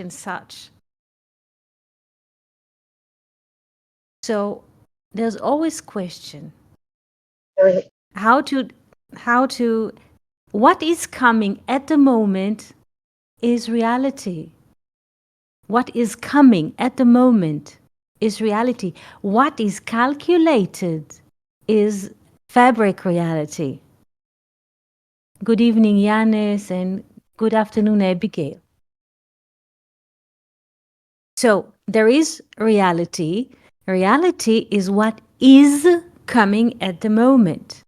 and such. So there's always question Right. how to how to what is coming at the moment is reality. What is coming at the moment is reality. What is calculated is fabric reality. Good evening, Yanis, and good afternoon, Abigail. So there is reality. Reality is what is coming at the moment.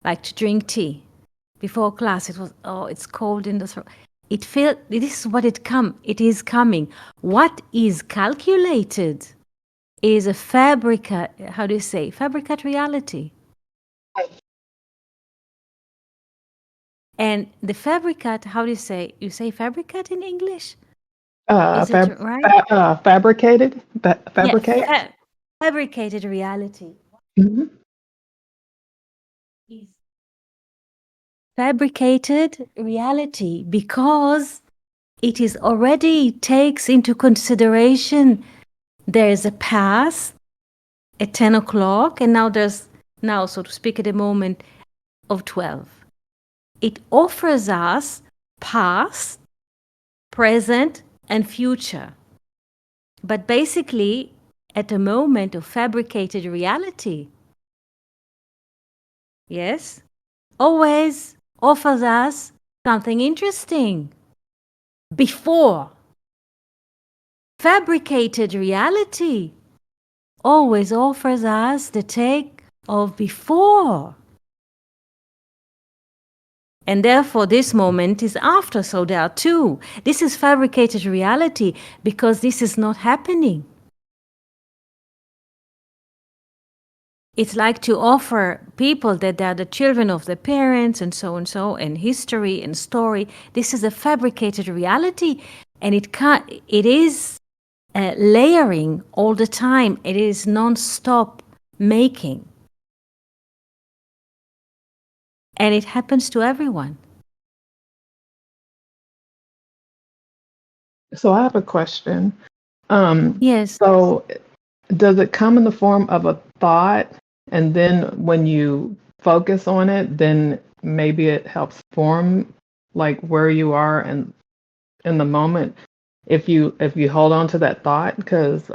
Like to drink tea. Before class, it was, oh, it's cold in the throat. It felt, this is what it is coming. What is calculated is a fabricate, how do you say, fabricate reality. And the fabricate, how do you say? You say fabricate in English? Uh, Is it fab, right? fabricated, Yeah, fabricate. fabricated reality Hmm. is fabricated reality because it is already takes into consideration there's a past at 10 o'clock and now there's now, so to speak, at a moment of 12. It offers us past, present, and future. But basically, at a moment of fabricated reality, yes, always offers us something interesting. Before, fabricated reality always offers us the take of before. And therefore, this moment is after. So there are two. This is fabricated reality because this is not happening. It's like to offer people that they are the children of the parents and so, and history and story. This is a fabricated reality, and it is layering all the time. It is non-stop making. And it happens to everyone. So I have a question. Um, Yes. so does it come in the form of a thought, and then when you focus on it, then maybe it helps form like where you are and in the moment if you hold on to that thought? Because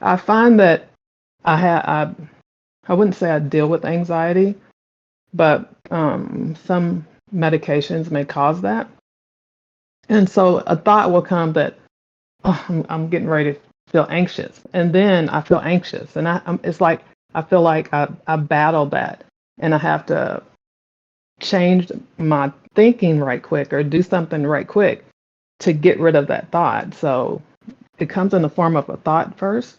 I find that I wouldn't say I deal with anxiety, but some medications may cause that. And so a thought will come that, oh, I'm getting ready to feel anxious. And then I feel anxious. And it's like I feel like I battle that and I have to change my thinking right quick or do something right quick to get rid of that thought. So it comes in the form of a thought first.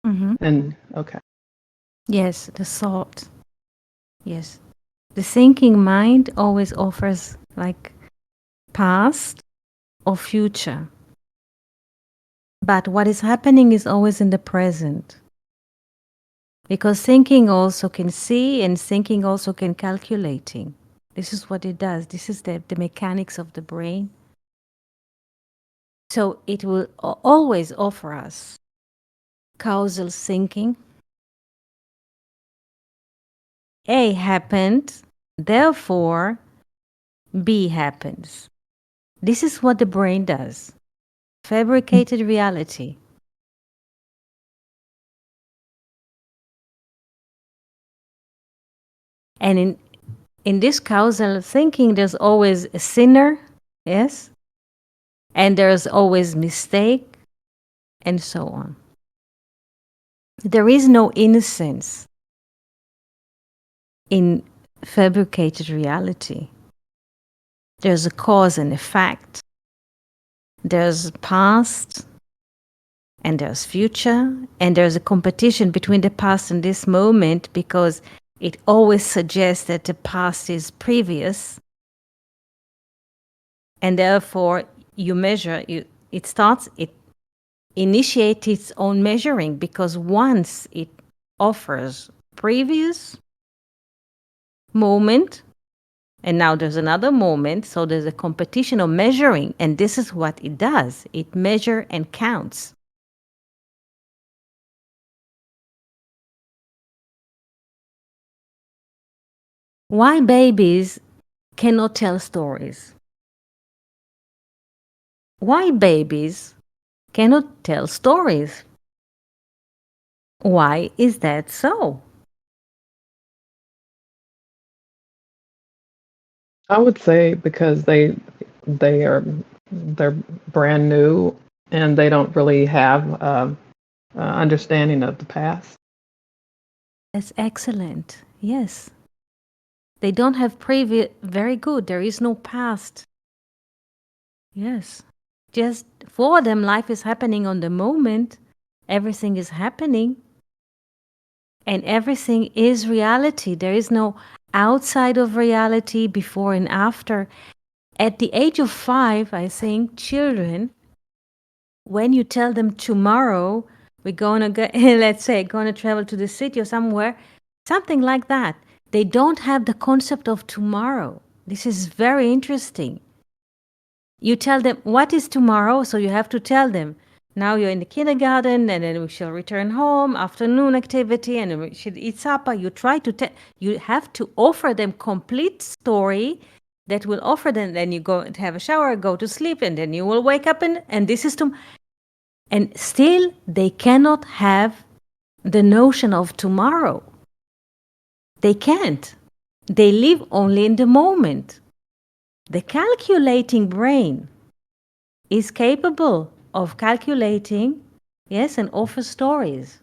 Mm-hmm. And okay. Yes, the thought. Yes. The thinking mind always offers like past or future. But what is happening is always in the present. Because thinking also can see and thinking also can calculating. This is what it does. This is the mechanics of the brain. So it will always offer us causal thinking. A happened, therefore B happens. This is what the brain does. Fabricated reality. And in this causal thinking, there's always a sinner, yes, and there's always mistake, and so on. There is no innocence in fabricated reality. There's a cause and effect. There's past and there's future, and there's a competition between the past and this moment because it always suggests that the past is previous, and therefore you measure. It initiates its own measuring because once it offers previous moment And now there's another moment, so there's a competition of measuring, and this is what it does. It measures and counts. Why babies cannot tell stories? Why babies cannot tell stories? Why is that so? I would say because they're brand new and they don't really have understanding of the past. That's excellent. Yes. They don't have previous. Very good. There is no past. Yes. Just for them, life is happening on the moment. Everything is happening. And everything is reality. There is no outside of reality, before and after. At the age of 5, I think children, when you tell them tomorrow we're gonna go, let's say, gonna travel to the city or somewhere, something like that, they don't have the concept of tomorrow. This is very interesting. You tell them what is tomorrow, so you have to tell them. Now you're in the kindergarten, and then we shall return home, afternoon activity, and then we should eat supper. You try to tell, you have to offer them complete story that will offer them. Then you go and have a shower, go to sleep, and then you will wake up, and this is to, and still they cannot have the notion of tomorrow. They can't. They live only in the moment. The calculating brain is capable of calculating, yes, and offers stories.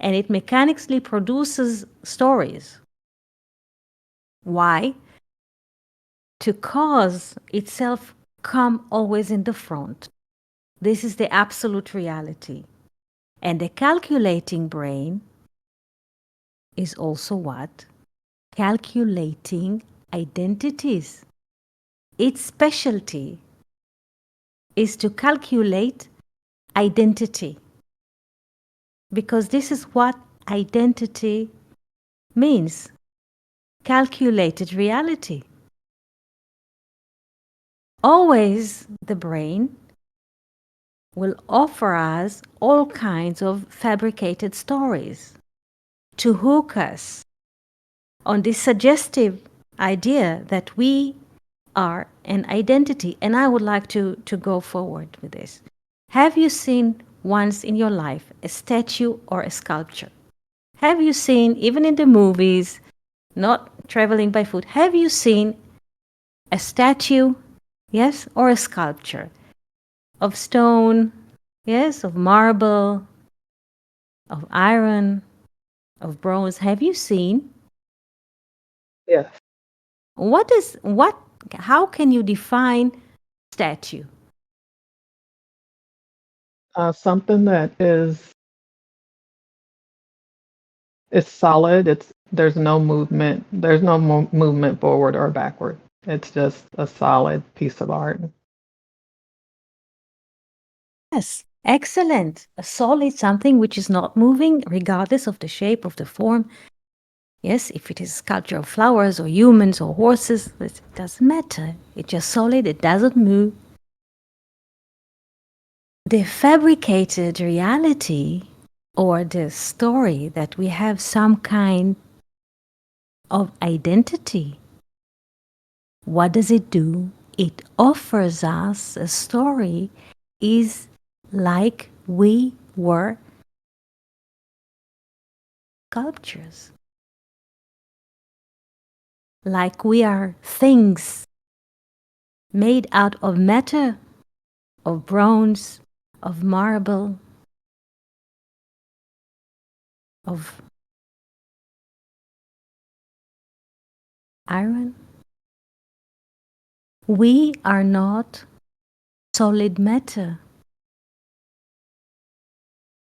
And it mechanically produces stories. Why? To cause itself come always in the front. This is the absolute reality. And the calculating brain is also what? Calculating identities. Its specialty is to calculate identity. Because this is what identity means: calculated reality. Always the brain will offer us all kinds of fabricated stories to hook us on this suggestive idea that we are an identity. And I would like to go forward with this. Have you seen once in your life a statue or a sculpture? Have you seen, even in the movies, not traveling by foot, have you seen a statue, yes, or a sculpture of stone, yes, of marble, of iron, of bronze? Have you seen? Yes. What, how can you define statue? Something that is solid. There's no movement. There's no movement forward or backward. It's just a solid piece of art. Yes, excellent. A solid, something which is not moving, regardless of the shape of the form. Yes, if it is sculpture of flowers or humans or horses, it doesn't matter. It's just solid, it doesn't move. The fabricated reality, or the story that we have some kind of identity, what does it do? It offers us a story is like we were sculptures, like we are things made out of matter, of bronze, of marble, of iron. We are not solid matter.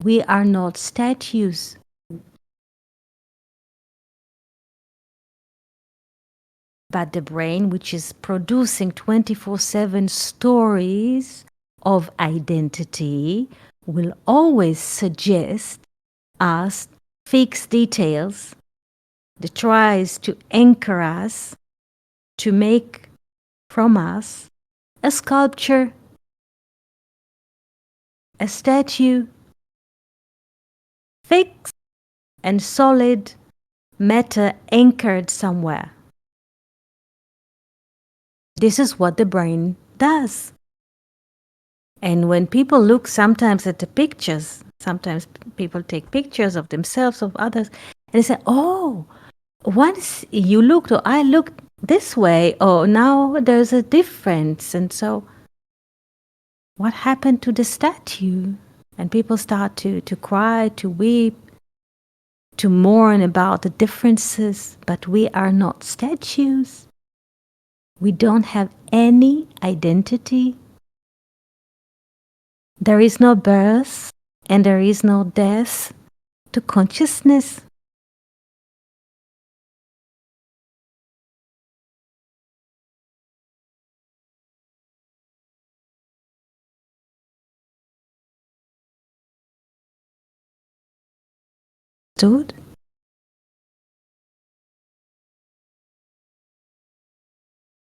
We are not statues. But the brain, which is producing 24/7 stories of identity, will always suggest us fixed details that tries to anchor us to make from us a sculpture, a statue, fixed and solid matter anchored somewhere. This is what the brain does. And when people look sometimes at the pictures, sometimes people take pictures of themselves, of others, and they say, oh, once you looked or I looked this way, oh, now there's a difference. And so what happened to the statue? And people start to cry, to weep, to mourn about the differences, but we are not statues. We don't have any identity. There is no birth and there is no death to consciousness. Dude?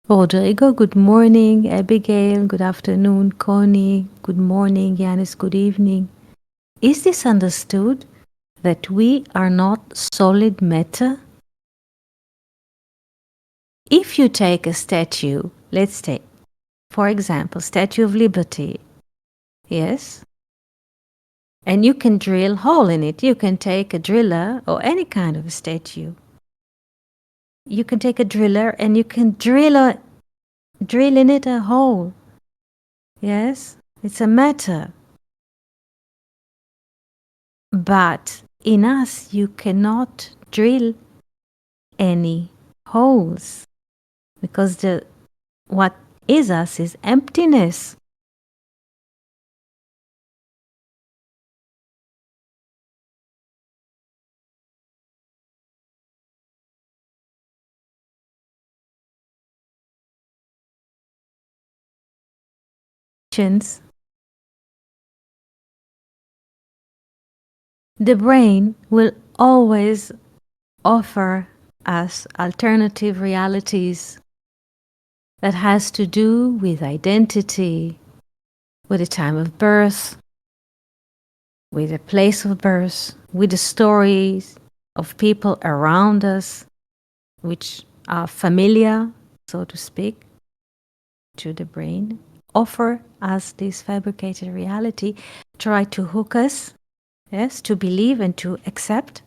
Rodrigo, good morning. Abigail, good afternoon. Connie, good morning. Yanis, good evening. Is this understood that we are not solid matter? If you take a statue, let's take, for example, Statue of Liberty, yes? And you can drill hole in it. You can take a driller or any kind of a statue. You can take a driller and you can drill in it a hole. Yes, it's a matter. But in us, you cannot drill any holes because what is us is emptiness. The brain will always offer us alternative realities that has to do with identity, with the time of birth, with the place of birth, with the stories of people around us, which are familiar, so to speak, to the brain, offer us this fabricated reality, try to hook us, yes, to believe and to accept,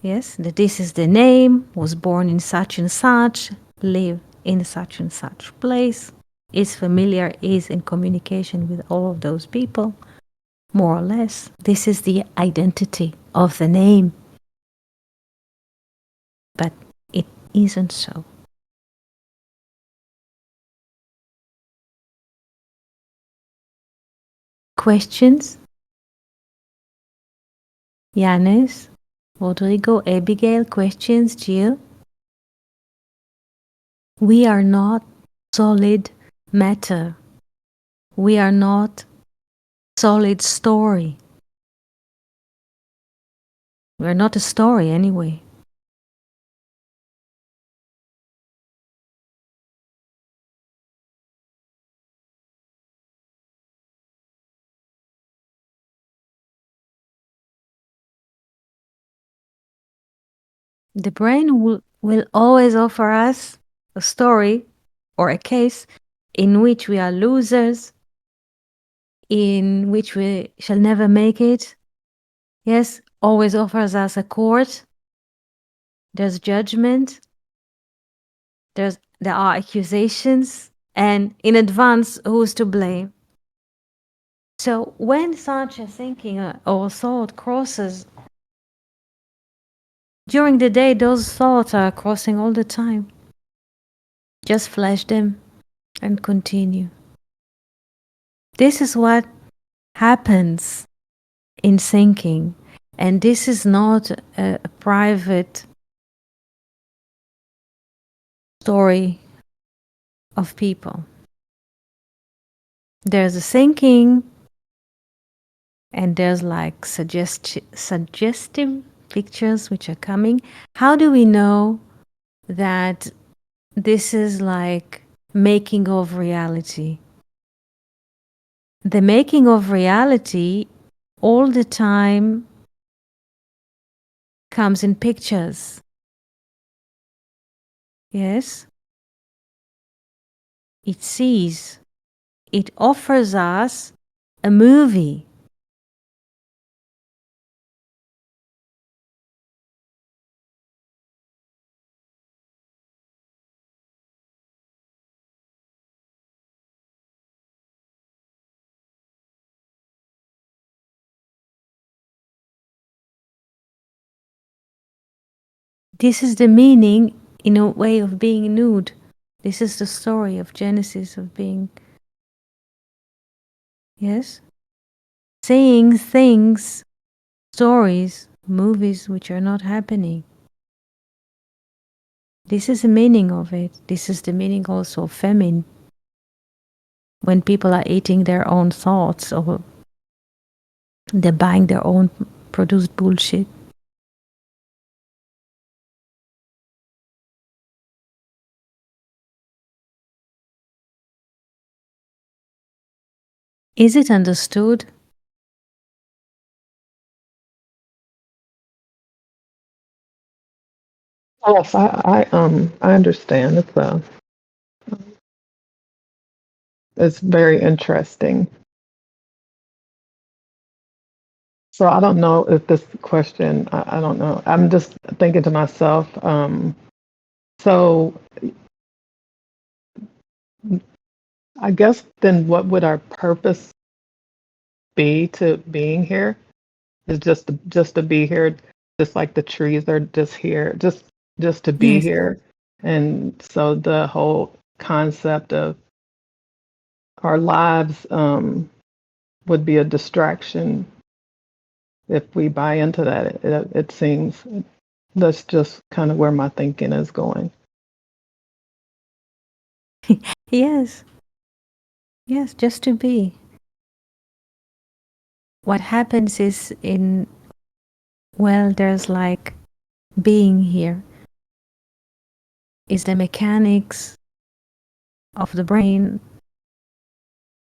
yes, that this is the name, was born in such and such, live in such and such place, is familiar, is in communication with all of those people, more or less. This is the identity of the name. But it isn't so. Questions? Yanis, Rodrigo, Abigail, questions? Jill? We are not solid matter. We are not solid story. We are not a story anyway. The brain will always offer us a story or a case in which we are losers, in which we shall never make it. Yes, always offers us a court. There's judgment. There are accusations. And in advance, who's to blame? So when such a thinking or thought crosses, during the day, those thoughts are crossing all the time. Just flash them and continue. This is what happens in thinking. And this is not a private story of people. There's a thinking and there's like suggestive pictures which are coming. How do we know that This is like making of reality. The making of reality all the time comes in pictures. Yes? It sees, it offers us a movie. This is the meaning in a way of being nude. This is the story of Genesis of being, yes? Saying things, stories, movies which are not happening. This is the meaning of it. This is the meaning also of famine. When people are eating their own thoughts or they're buying their own produced bullshit. Is it understood? Yes, I understand. It's very interesting. So I don't know if this question, I don't know. I'm just thinking to myself, so I guess then what would our purpose be to being here? Is just to be here, just like the trees are just here, just to be Yes. here. And so the whole concept of our lives would be a distraction if we buy into that. It seems that's just kind of where my thinking is going. Yes. Yes, just to be. What happens is there's like being here is the mechanics of the brain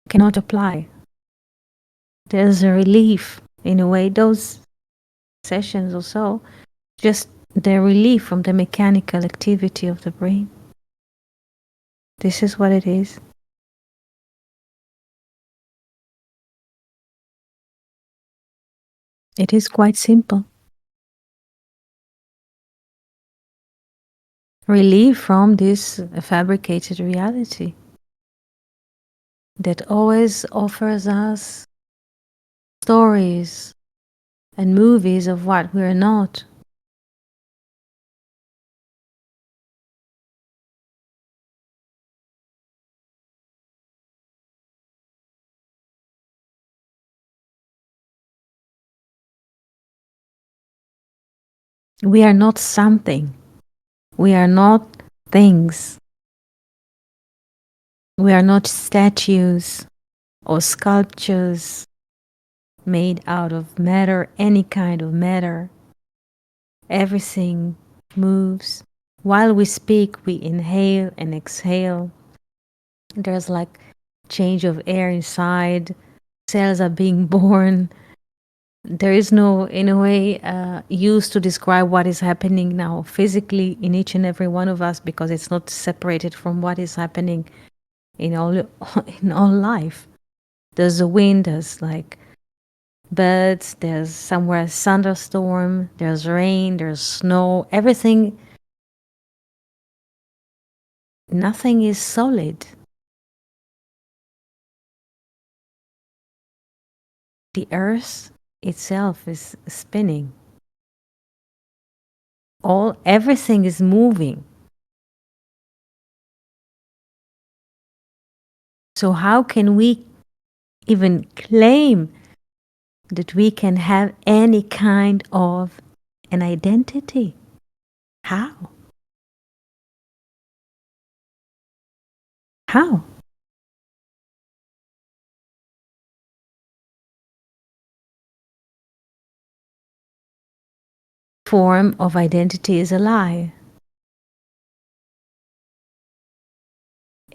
cannot apply. There's a relief in a way. Those sessions or so, just the relief from the mechanical activity of the brain. This is what it is. It is quite simple. Relief from this fabricated reality that always offers us stories and movies of what we're not. We are not something. We are not things. We are not statues or sculptures made out of matter, any kind of matter. Everything moves. While we speak, we inhale and exhale. There's like change of air inside. Cells are being born. There is no, in a way, use to describe what is happening now physically in each and every one of us because it's not separated from what is happening in all in all life. There's a wind, there's like birds, there's somewhere a thunderstorm, there's rain, there's snow, everything, nothing is solid. The earth itself is spinning. Everything is moving. So how can we even claim that we can have any kind of an identity? How? How? Form of identity is a lie.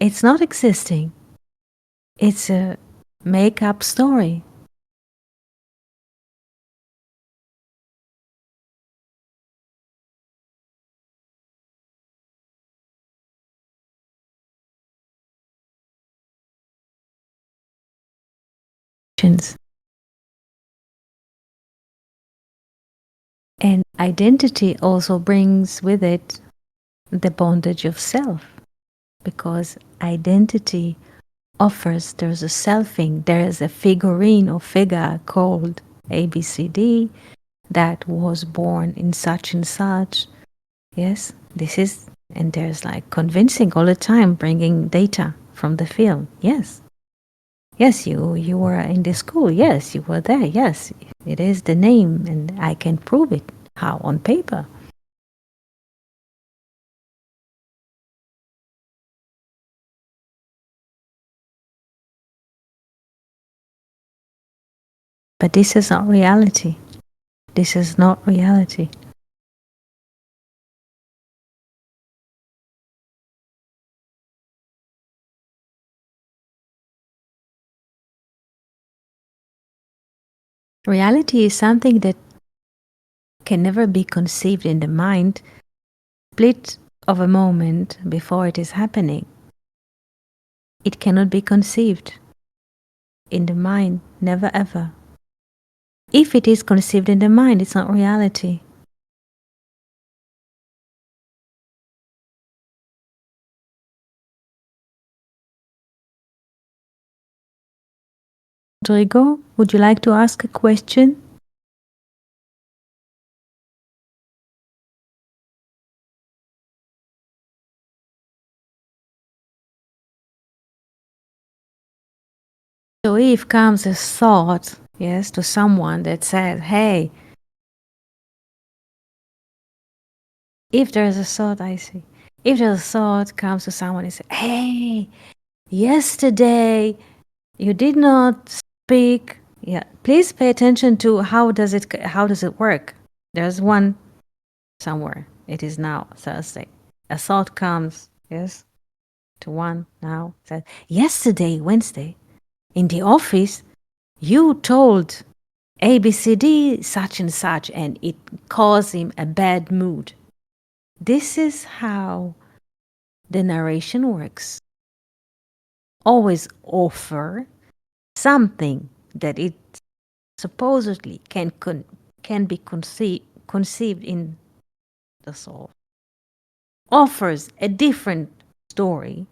It's not existing. It's a make-up story. And identity also brings with it the bondage of self, because identity offers, there's a selfing, there is a figurine or figure called ABCD that was born in such and such. Yes, this is, and there's like convincing all the time, bringing data from the field. Yes, yes, you were in the school. Yes, you were there. Yes, it is the name, and I can prove it. How? On paper. But this is not reality. This is not reality. Reality is something that can never be conceived in the mind, split of a moment before it is happening. It cannot be conceived in the mind, never ever. If it is conceived in the mind, it's not reality. Rodrigo, would you like to ask a question? So if comes a thought, yes, to someone that says, hey, if there's a thought, I see. If there's a thought comes to someone and says, hey, yesterday you did not speak. Yeah, please pay attention to how does it work. There's one somewhere. It is now Thursday. A thought comes, yes, to one now, said, yesterday, Wednesday, in the office, you told ABCD such and such, and it caused him a bad mood. This is how the narration works. Always offer something that it supposedly can be conceived in the soul. Offers a different story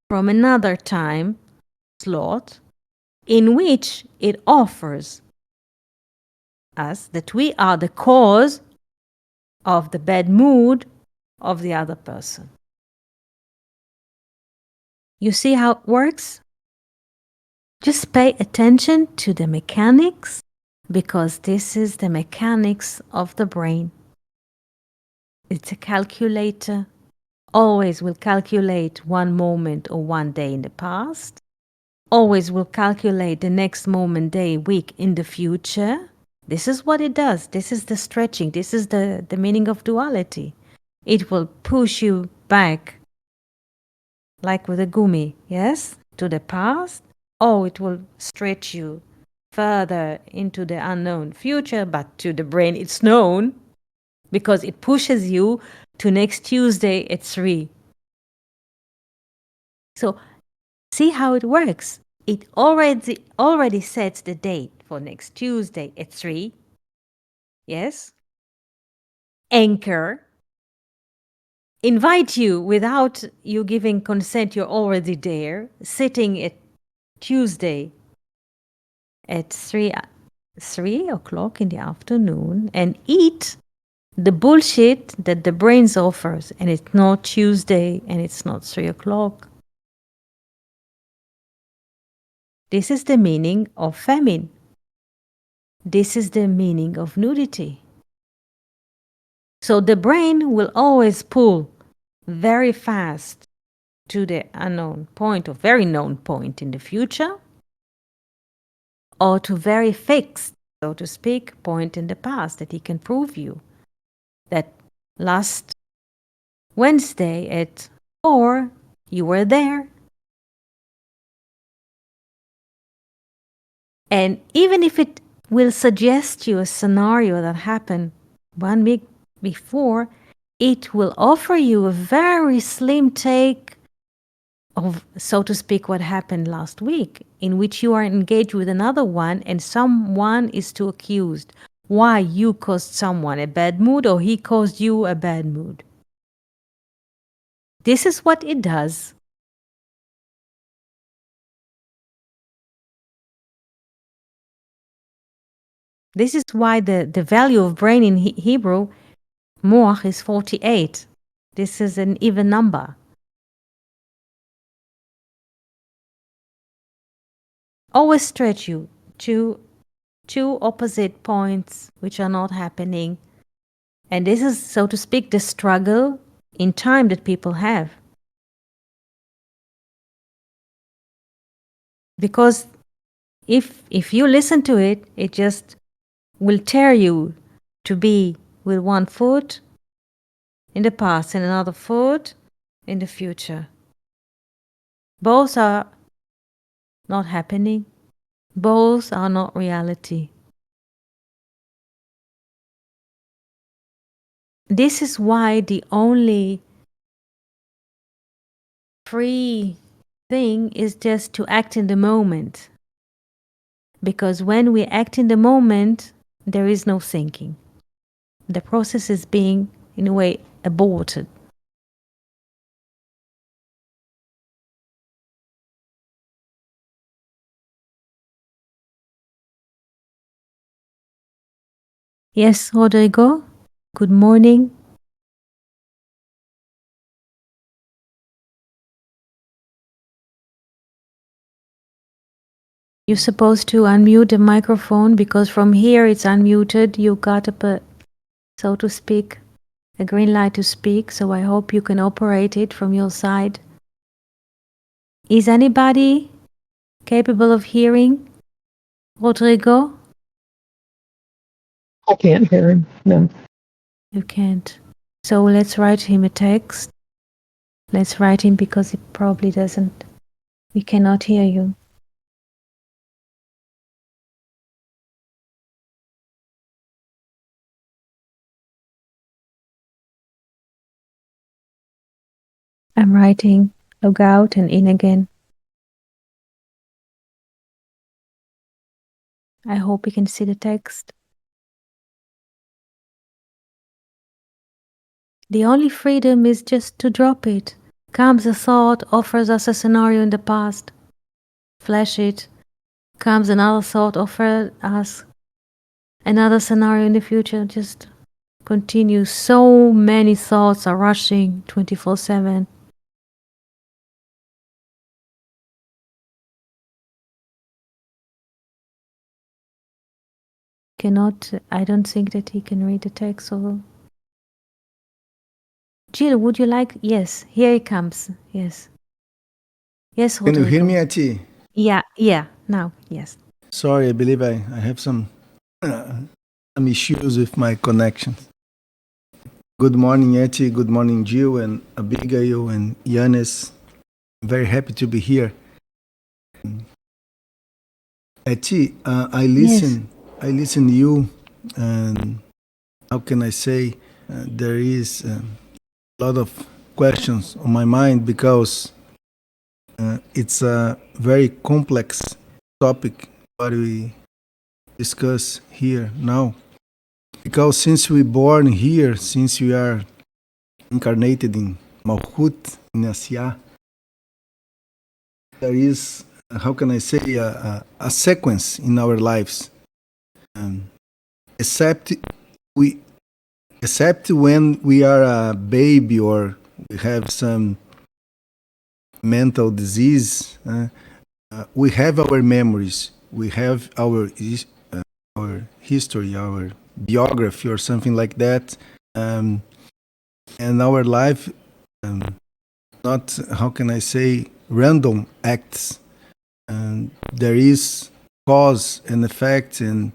from another time slot in which it offers us that we are the cause of the bad mood of the other person. You see how it works? Just pay attention to the mechanics, because this is the mechanics of the brain. It's a calculator. Always will calculate one moment or one day in the past. Always will calculate the next moment, day, week in the future. This is what it does. This is the stretching. This is the meaning of duality. It will push you back like with a gummy, yes, to the past. Or it will stretch you further into the unknown future, but to the brain it's known, because it pushes you to next Tuesday at 3. So see how it works. It already sets the date for next Tuesday at 3. Yes. Anchor. Invite you without you giving consent. You're already there, sitting at Tuesday at 3 o'clock in the afternoon, and eat the bullshit that the brains offers. And it's not Tuesday, and it's not 3 o'clock. This is the meaning of famine. This is the meaning of nudity. So the brain will always pull very fast to the unknown point or very known point in the future, or to very fixed, so to speak, point in the past that he can prove you that last Wednesday at 4 you were there And even if it will suggest you a scenario that happened 1 week before, it will offer you a very slim take of, so to speak, what happened last week, in which you are engaged with another one and someone is too accused. Why you caused someone a bad mood or he caused you a bad mood. This is what it does. This is why the value of brain in Hebrew, moach, is 48. This is an even number. Always stretch you to two opposite points which are not happening. And this is, so to speak, the struggle in time that people have. Because if you listen to it, it just will tear you to be with one foot in the past and another foot in the future. Both are not happening. Both are not reality. This is why the only free thing is just to act in the moment. Because when we act in the moment, there is no thinking. The process is being, in a way, aborted. Yes, Rodrigo, good morning. You're supposed to unmute the microphone because from here it's unmuted. You got so to speak, a green light to speak, so I hope you can operate it from your side. Is anybody capable of hearing Rodrigo? I can't hear him. No. You can't. So let's write him a text. Let's write him because he probably doesn't. We cannot hear you. I'm writing log out and in again. I hope you can see the text. The only freedom is just to drop it. Comes a thought, offers us a scenario in the past. Flash it. Comes another thought, offers us another scenario in the future. Just continue. So many thoughts are rushing 24/7. I don't think that he can read the text. Or Jill, would you like? Yes, here he comes. Yes. Yes, Can you hear Rodrigo. me, Ati? Yeah, now, yes. Sorry, I believe I have some issues with my connection. Good morning, Eti. Good morning, Jill and Abigail and Yanis. Very happy to be here. Eti, Yes. I listen to you, and how can I say, there is a lot of questions on my mind because it's a very complex topic what we discuss here now. Because since we born here, since we are incarnated in Malchut, in Asiya, there is, how can I say, a sequence in our lives. Um, except we, except when we are a baby or we have some mental disease, we have our memories, we have our history, our biography, or something like that, and our life. Not, how can I say, random acts. And there is cause and effect, and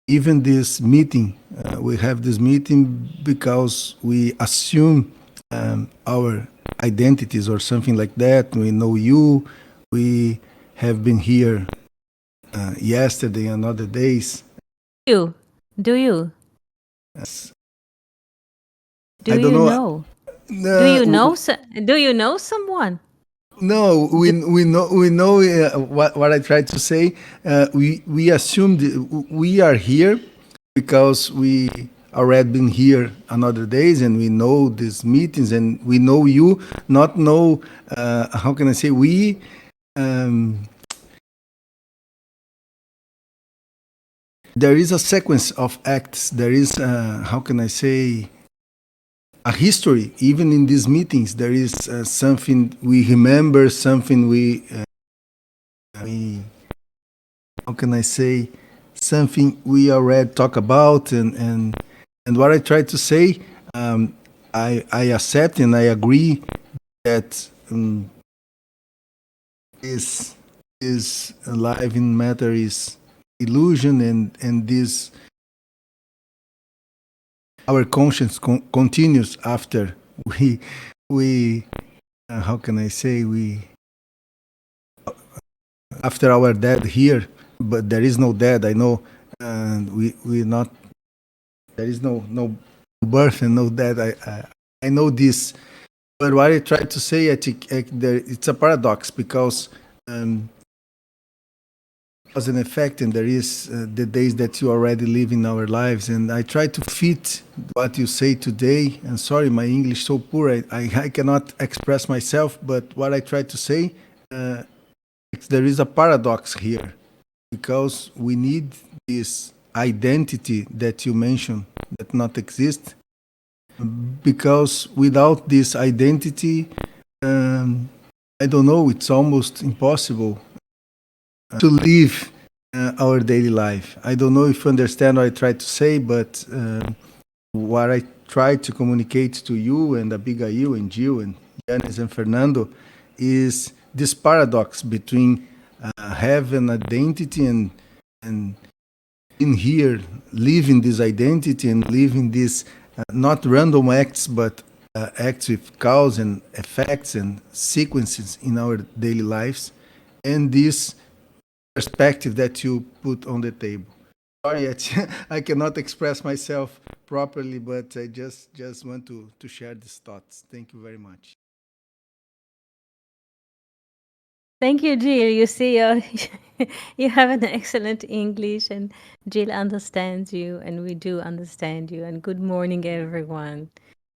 even this meeting, we have this meeting because we assume our identities or something like that. We know you, we have been here yesterday and other days. You do you Yes. do I don't you know. know? Do No, you know? Do you know someone? no, Do, we know what I tried to say. We assumed we are here because we already been here another days, and we know these meetings, and we know you. Not know, how can I say, we. Um, there is a sequence of acts. There is, how can I say, a history. Even in these meetings, there is something we remember, something we, how can I say, something we already talk about, and what I try to say, I accept and I agree that this life in matter is illusion, and this our conscience continues after we how can I say, we after our dead here, but there is no dead, I know, and we not, there is no birth and no death. I know this, but what I try to say, I think it's a paradox because cause and effect, and there is the days that you already live in our lives, and I try to fit what you say today. And sorry, my English so poor, I cannot express myself, but what I try to say, there is a paradox here because we need this identity that you mentioned that not exist, because without this identity, um, I don't know, it's almost impossible to live our daily life. I don't know if you understand what I try to say, but what I try to communicate to you and Abigail and Jill and Yanis and Fernando is this paradox between have an identity and in here living this identity and living this not random acts, but acts with cause and effects and sequences in our daily lives, and this perspective that you put on the table. Sorry, I cannot express myself properly, but I just want to share these thoughts. Thank you very much. Thank you, Jill. You see, you have an excellent English, and Jill understands you, and we do understand you. And good morning, everyone.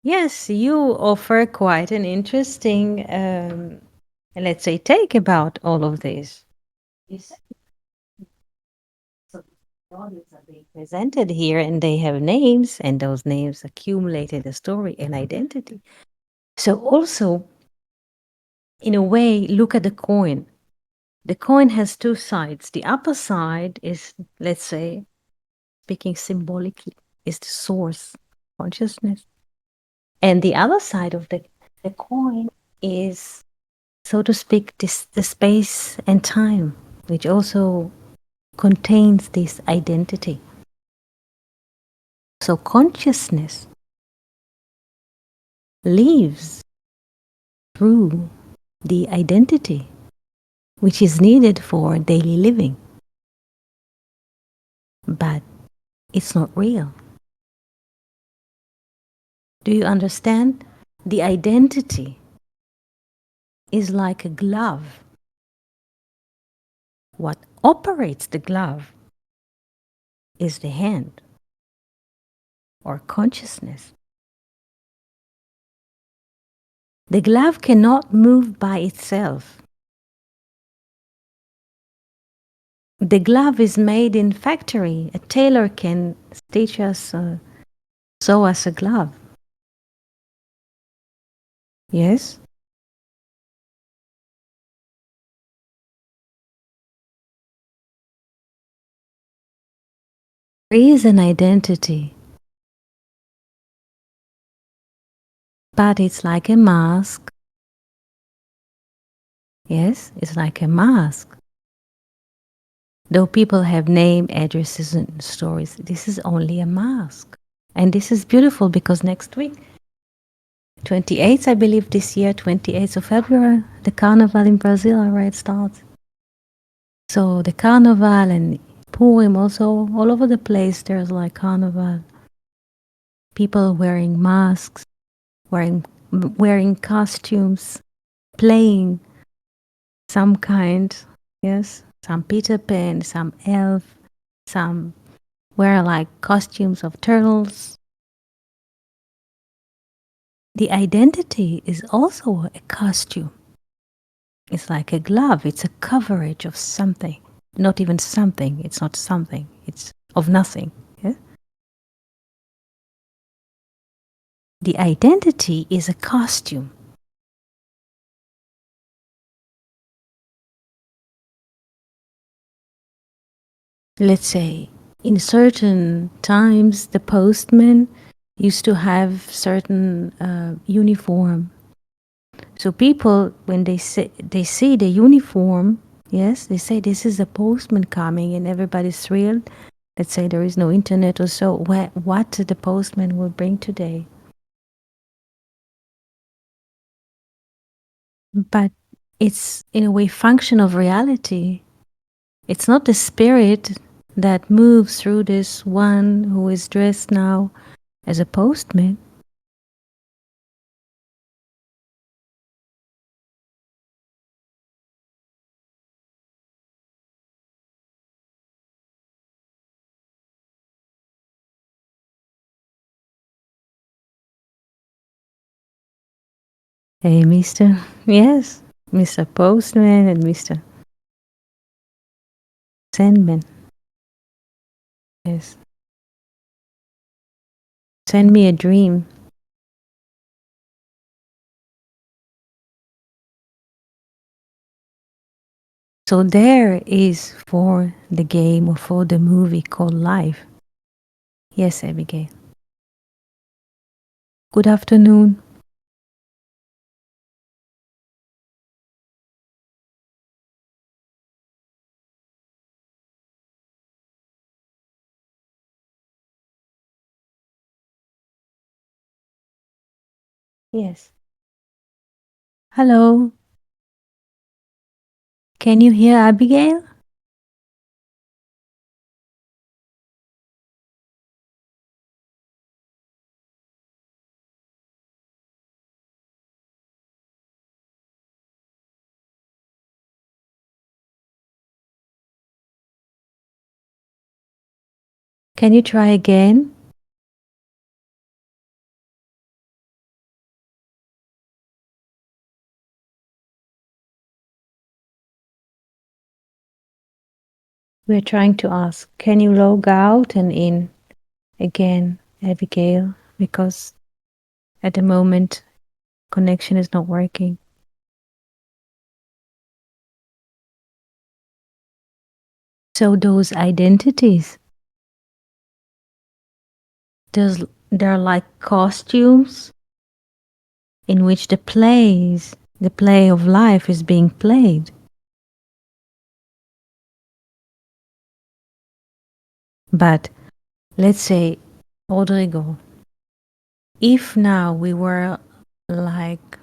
Yes, you offer quite an interesting, let's say, take about all of this. You said so bodies are being presented here, and they have names, and those names accumulated a story and identity. So also, in a way, look at the coin. The coin has two sides. The upper side is, let's say, speaking symbolically, is the source, consciousness. And the other side of the coin is, so to speak, the space and time, which also contains this identity. So consciousness lives through the identity, which is needed for daily living. But it's not real. Do you understand? The identity is like a glove. What operates the glove is the hand or consciousness. The glove cannot move by itself. The glove is made in factory. A tailor can stitch us, sew us a glove. Yes? There is an identity, but it's like a mask. Yes, it's like a mask. Though people have name, addresses, and stories, this is only a mask. And this is beautiful because next week, 28th, I believe this year, 28th of February, the carnival in Brazil already starts. So the carnival and Purim also, all over the place, there's like carnival. People wearing masks, wearing wearing costumes, playing some kind, yes, some Peter Pan, some elf, some wear like costumes of turtles. The identity is also a costume. It's like a glove, it's a coverage of something. Not even something, it's not something, it's of nothing. Yeah? The identity is a costume. Let's say in certain times the postman used to have certain uniform. So people, when they see the uniform, yes, they say this is the postman coming, and everybody's thrilled. Let's say there is no internet or so. What the postman will bring today? But it's in a way function of reality. It's not the spirit that moves through this one who is dressed now as a postman. Hey, Mr. Yes, Mr. Postman and Mr. Sandman. Yes. Send me a dream. So there is for the game or for the movie called Life. Yes, Abigail. Good afternoon. Yes. Hello. Can you hear Abigail? Can you try again? We're trying to ask, can you log out and in again, Abigail? Because at the moment, connection is not working. So those identities, they're like costumes in which the play of life is being played. But let's say, Rodrigo, if now we were like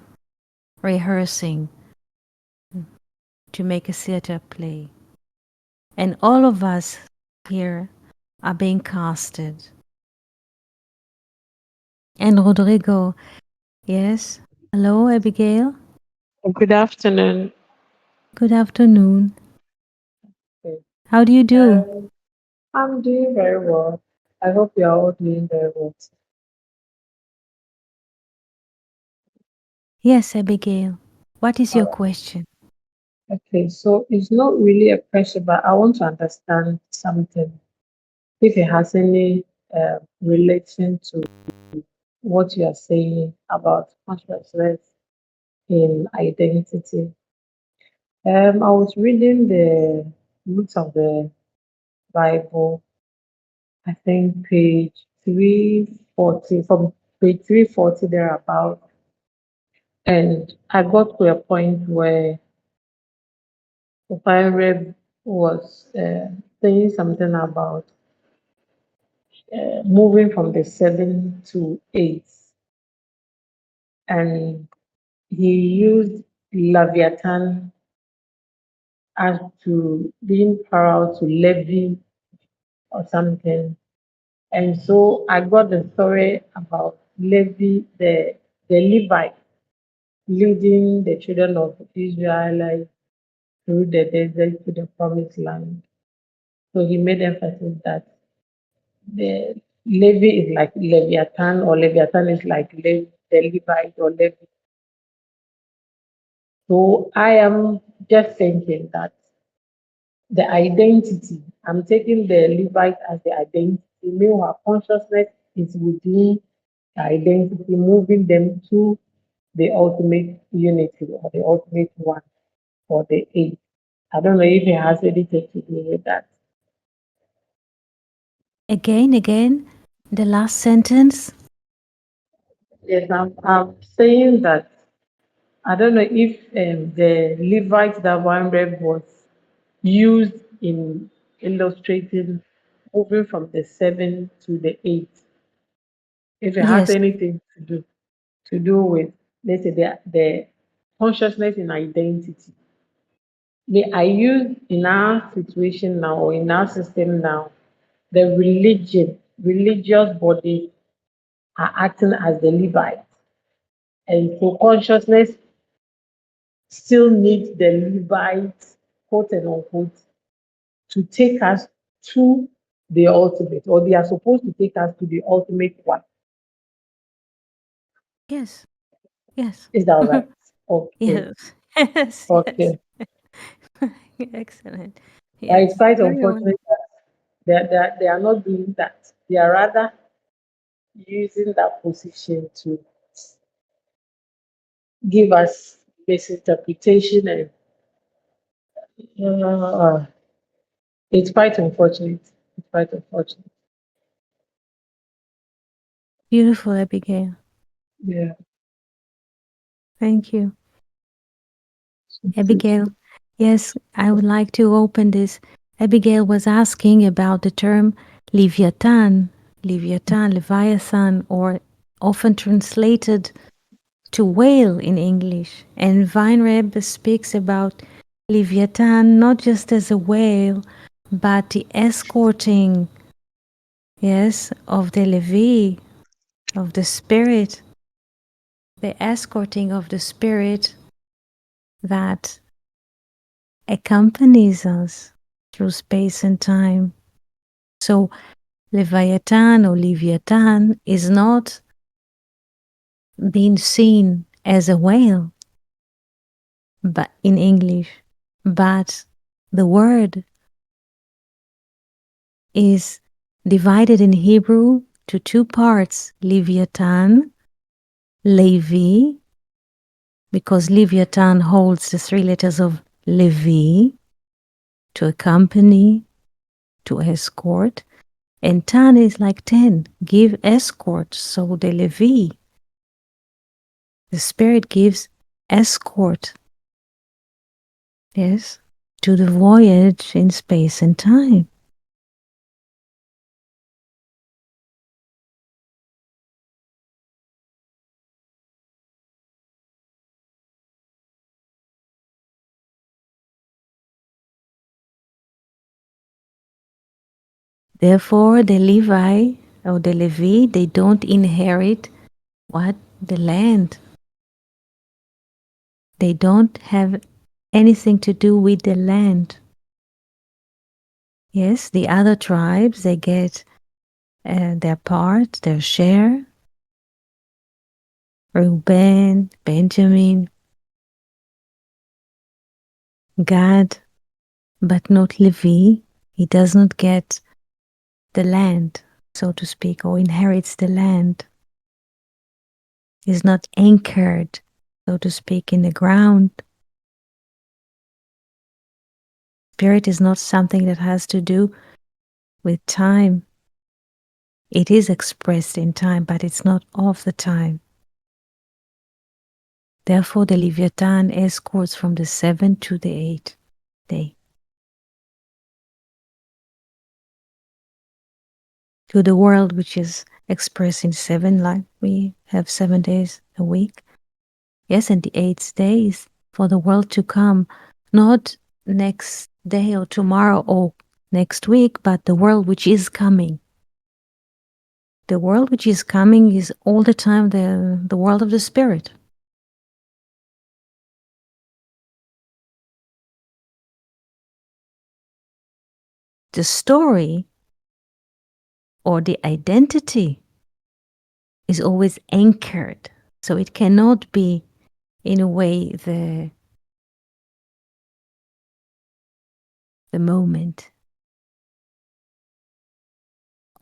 rehearsing to make a theater play, and all of us here are being casted, and Rodrigo, yes, hello, Abigail, Good afternoon. good afternoon. Okay. How do you do? I'm doing very well. I hope you're all doing very well. Yes, Abigail, what is All your right. question? Okay, so it's not really a question, but I want to understand something. If it has any relation to what you are saying about consciousness in identity. I was reading the roots of the Bible, I think page 340, from page 340 thereabout. And I got to a point where the Reb was saying something about moving from the 7 to 8. And he used Leviathan as to being parallel to Levi or something. And so I got the story about Levi, the Levite leading the children of Israel through the desert to the promised land. So he made emphasis that the Levi is like Leviathan, or Leviathan is like the Levite or Levi. So I am just thinking that the identity, I'm taking the Levite as the identity. Meanwhile, consciousness is within the identity, moving them to the ultimate unity or the ultimate one or the eight. I don't know if it has anything to do with that. Again, the last sentence. Yes, I'm saying that I don't know if the Levite that one read was used in illustrating moving from the seven to the eight. If it has Yes, anything to do with, let's say, the consciousness and identity. May I use in our situation now or in our system now, the religious body are acting as the Levite. And so consciousness still needs the Levite, quote and unquote, to take us to the ultimate, or they are supposed to take us to the ultimate one. yes, yes, Is that right? Okay. yes, yes, yes. Okay. Excellent. But it's Yes, quite very well. unfortunate that they are not doing that. They are rather using that position to give us misinterpretation, and uh, it's quite unfortunate. It's quite unfortunate. Beautiful, Abigail. Yeah. Thank you. Thank Abigail, yes, I would like to open this. Abigail was asking about the term Leviathan, Leviathan, Leviathan, or often translated to whale in English. And Weinreb speaks about Leviathan not just as a whale, but the escorting, yes, of the Levi, of the spirit, the escorting of the spirit that accompanies us through space and time. So Leviathan or Leviathan is not being seen as a whale, but in English, but the word is divided in Hebrew to two parts, Leviathan, Levi, because Leviathan holds the three letters of Levi, to accompany, to escort, and Tan is like 10, give escort. So the Levi, the spirit gives escort, yes, to the voyage in space and time. Therefore, the Levi or the Levi, they don't inherit what? The land. They don't have anything to do with the land. Yes, the other tribes, they get their part, their share. Reuben, Benjamin, Gad, but not Levi. He does not get the land, so to speak, or inherits the land. Is not anchored, so to speak, in the ground. Spirit is not something that has to do with time. It is expressed in time, but it's not of the time. Therefore, the Leviathan escorts from the 7th to the 8th day to the world, which is expressed in 7, like we have 7 days a week. Yes, and the 8th day is for the world to come, not next day or tomorrow or next week, but the world which is coming. The world which is coming is all the time the world of the spirit. The story or the identity is always anchored. So it cannot be, in a way, the moment.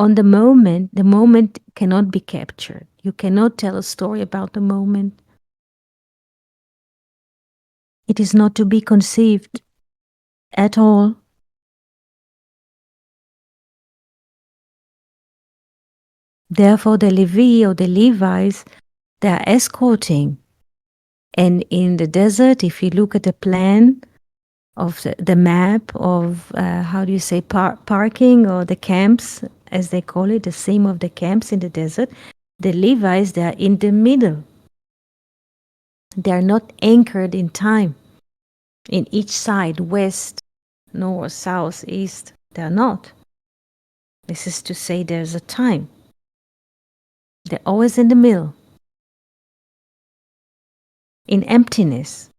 On the moment cannot be captured. You cannot tell a story about the moment. It is not to be conceived at all. Therefore, the Levi or the Levites, they are escorting. And in the desert, if you look at the plan of the map of, how do you say, parking or the camps, as they call it, the theme of the camps in the desert, the Levites, they are in the middle. They are not anchored in time. In each side, west, north, south, east, they are not. This is to say there's a time. They're always in the middle. In emptiness.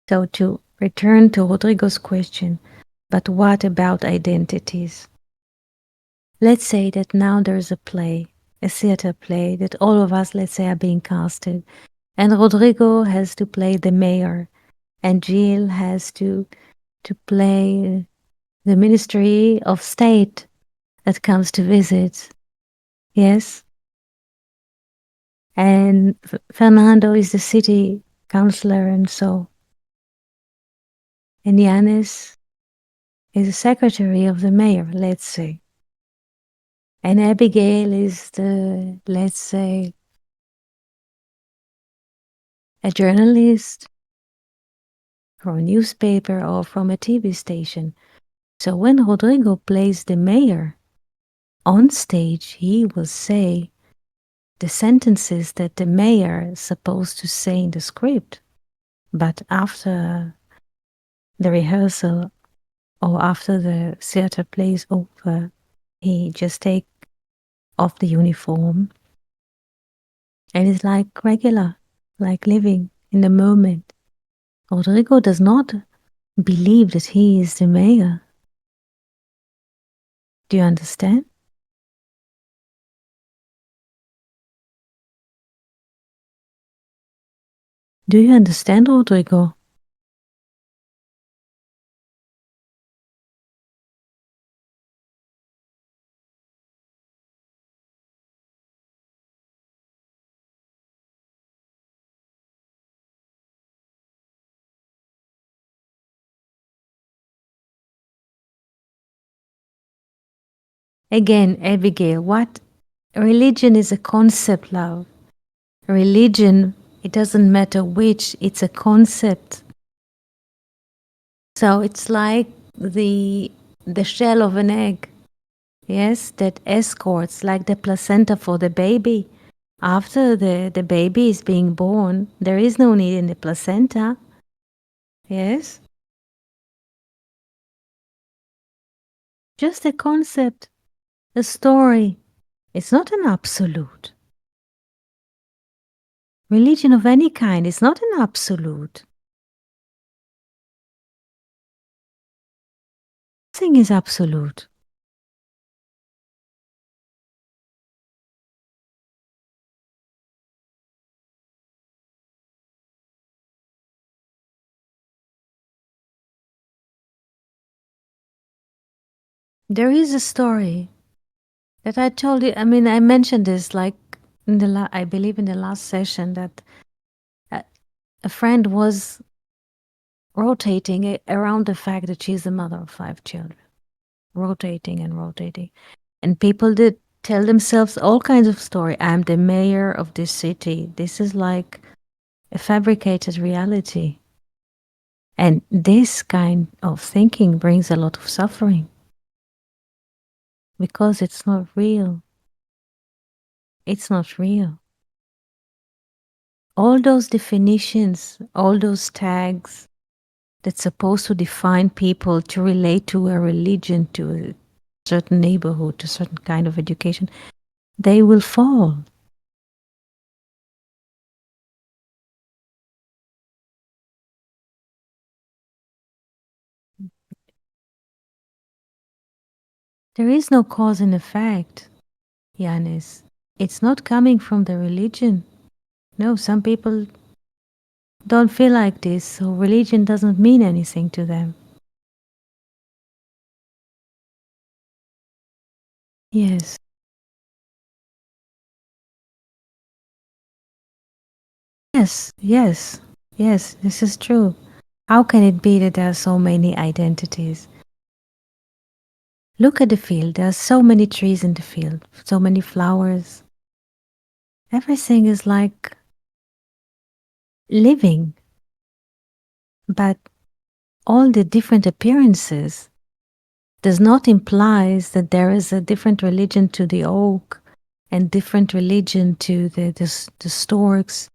So to return to Rodrigo's question, but what about identities? Let's say that now there's a play, a theater play, that all of us, let's say, are being casted. And Rodrigo has to play the mayor, and Jill has to play the Ministry of State that comes to visit. Yes? And Fernando is the city councillor, and so. And Yanis is the secretary of the mayor, let's say. And Abigail is the, let's say, a journalist from a newspaper or from a TV station. So when Rodrigo plays the mayor on stage, he will say the sentences that the mayor is supposed to say in the script. But after the rehearsal or after the theater plays over, he just takes off the uniform and is like regular, like living in the moment. Rodrigo does not believe that he is the mayor. Do you understand? Do you understand, Rodrigo? Again, Abigail, what religion is a concept, love. Religion, it doesn't matter which, it's a concept. So it's like the shell of an egg, yes, that escorts, like the placenta for the baby. After the baby is being born, there is no need in the placenta, yes? Just a concept, a story. It's not an absolute. Religion of any kind is not an absolute. Nothing is absolute. There is a story that I told you. I mean, I mentioned this like in I believe in the last session, that a friend was rotating around the fact that she's the mother of 5 children, rotating and rotating, and people did tell themselves all kinds of story. I'm the mayor of this city. This is like a fabricated reality, and this kind of thinking brings a lot of suffering. because it's not real. It's not real. All those definitions, all those tags that's supposed to define people to relate to a religion, to a certain neighborhood, to certain kind of education, they will fall. There is no cause and effect, Yanis. It's not coming from the religion. No, some people don't feel like this, so religion doesn't mean anything to them. Yes. Yes, yes, yes, this is true. How can it be that there are so many identities? Look at the field. There are so many trees in the field, so many flowers. Everything is like living, but all the different appearances does not imply that there is a different religion to the oak and different religion to the storks.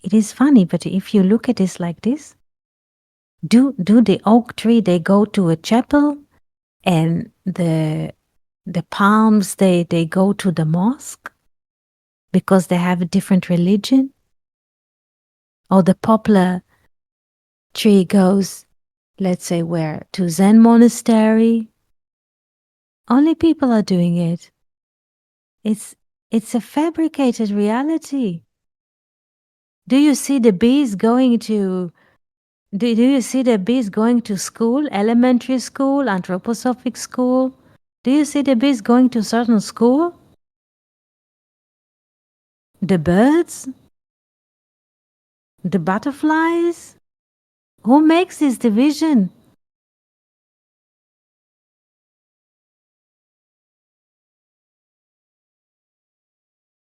It is funny, but if you look at this like this, do the oak tree they go to a chapel, and the palms they go to the mosque because they have a different religion? Or the poplar tree goes, let's say, where? To Zen monastery? Only people are doing it. It's a fabricated reality. Do you see the bees going to do you see the bees going to school, elementary school, anthroposophic school? Do you see the bees going to certain school? The birds? The butterflies? Who makes this division?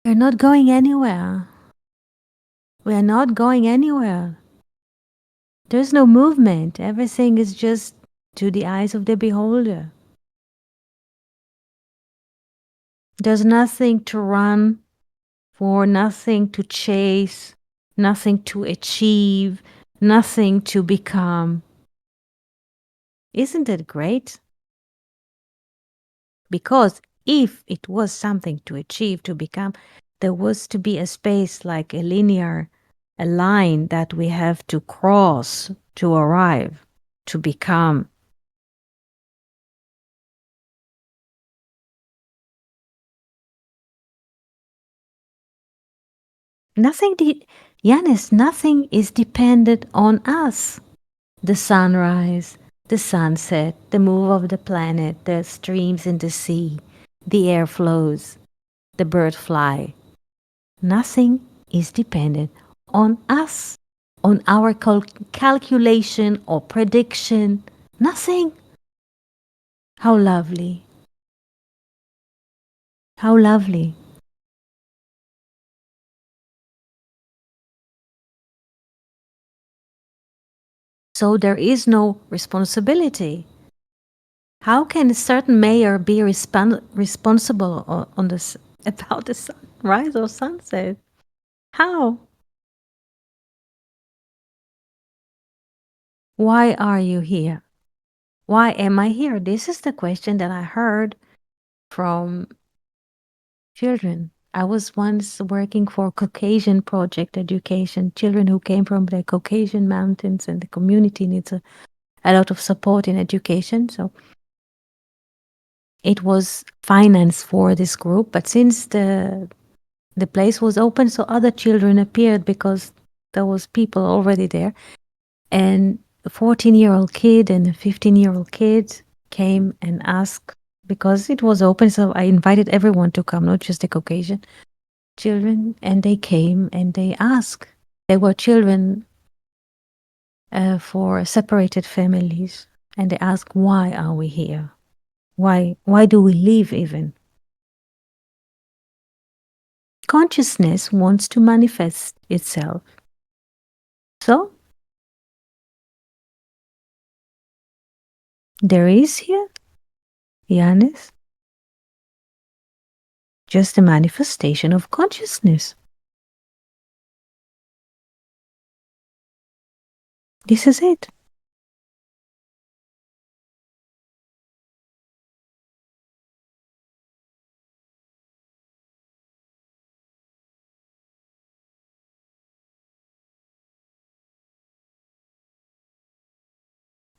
We're not going anywhere. We are not going anywhere. There's no movement. Everything is just to the eyes of the beholder. There's nothing to run for, nothing to chase, nothing to achieve, nothing to become. Isn't it great? Because if it was something to achieve, to become, there was to be a space like a line that we have to cross to arrive, to become. Nothing, Yanis, nothing is dependent on us. The sunrise, the sunset, the move of the planet, the streams in the sea, the air flows, the bird fly. Nothing is dependent on us, on our calculation or prediction. Nothing. How lovely. How lovely. So there is no responsibility. How can a certain mayor be responsible on this about the sunrise or sunset? How? Why are you here? Why am I here? This is the question that I heard from children. I was once working for Caucasian Project Education, children who came from the Caucasian mountains, and the community needs a lot of support in education. So it was finance for this group, but since the place was open, so other children appeared because there was people already there. And a 14-year-old kid and a 15-year-old kid came and asked, because it was open, so I invited everyone to come, not just the Caucasian children. And they came and they asked. They were children for separated families. And they asked, why are we here? Why do we live even? Consciousness wants to manifest itself. So there is here, Yanis, just a manifestation of consciousness. This is it.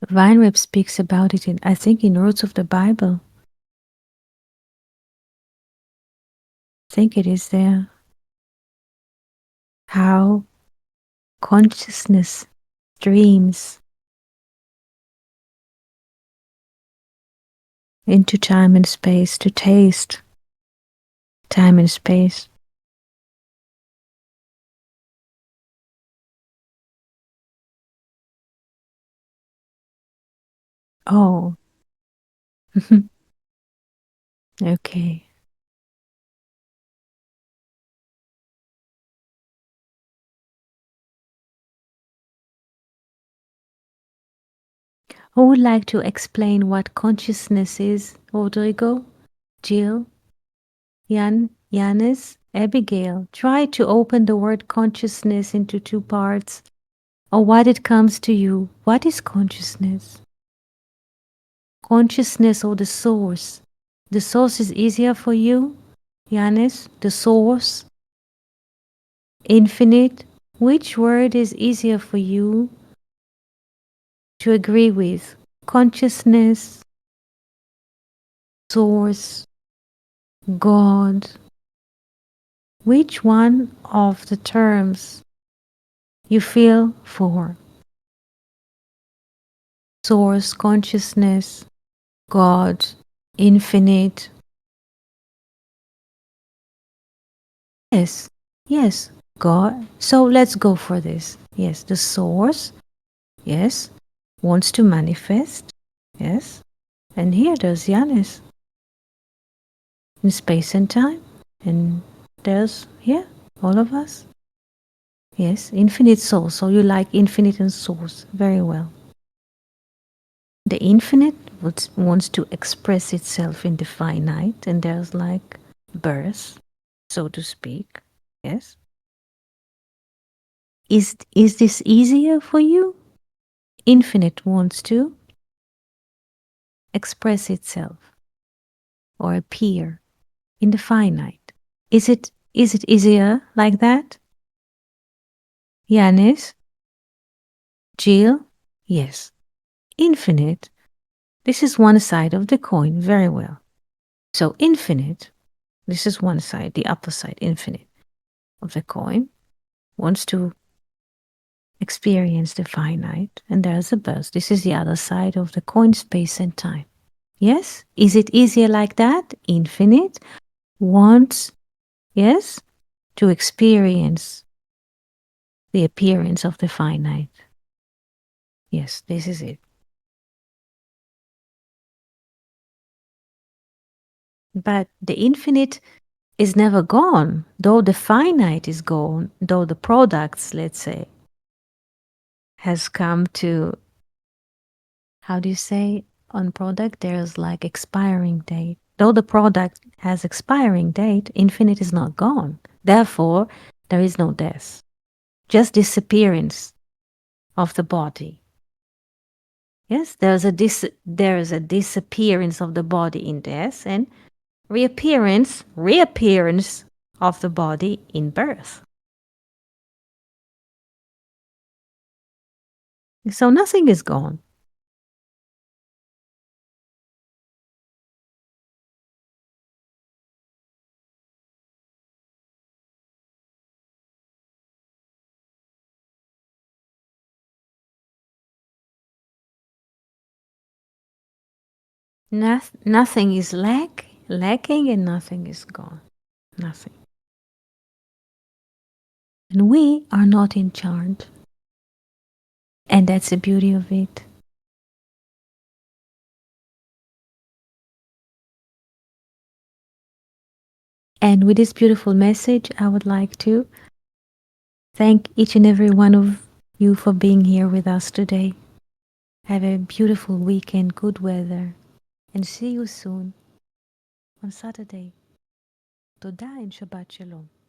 Weinreb speaks about it, I think, in Roots of the Bible. I think it is there. How consciousness streams into time and space to taste time and space. Oh, okay. Who would like to explain what consciousness is? Rodrigo, Jill, Yanis, Abigail. Try to open the word consciousness into two parts, or what it comes to you. What is consciousness? Consciousness or the source? The source is easier for you, Yanis? The source? Infinite? Which word is easier for you to agree with? Consciousness, source, God. Which one of the terms you feel for? Source, consciousness, God, infinite. Yes, yes, God. So let's go for this. Yes, the source, yes, wants to manifest. Yes. And here there's Yanis in space and time. And there's here, all of us. Yes, infinite soul. So you like infinite and source. Very well. The infinite wants to express itself in the finite, and there's like birth, so to speak. Yes. Is this easier for you? Infinite wants to express itself or appear in the finite. Is it easier like that? Yanis? Jill? Yes. Infinite. This is one side of the coin. Very well. So infinite, this is one side, the upper side, infinite of the coin, wants to experience the finite, and there's a birth. This is the other side of the coin, space and time. Yes? Is it easier like that? Infinite wants, yes, to experience the appearance of the finite. Yes, this is it. But the infinite is never gone, though the finite is gone, though the products, let's say, has come to, how do you say, on product there's like expiring date. Though the product has expiring date, infinite is not gone. Therefore, there is no death, just disappearance of the body. Yes, there is a disappearance of the body in death, and reappearance of the body in birth. So nothing is gone. Nothing is lacking, and nothing is gone. Nothing. And we are not in charge. And that's the beauty of it. And with this beautiful message, I would like to thank each and every one of you for being here with us today. Have a beautiful weekend, good weather, and see you soon on Saturday. תודה, and Shabbat Shalom.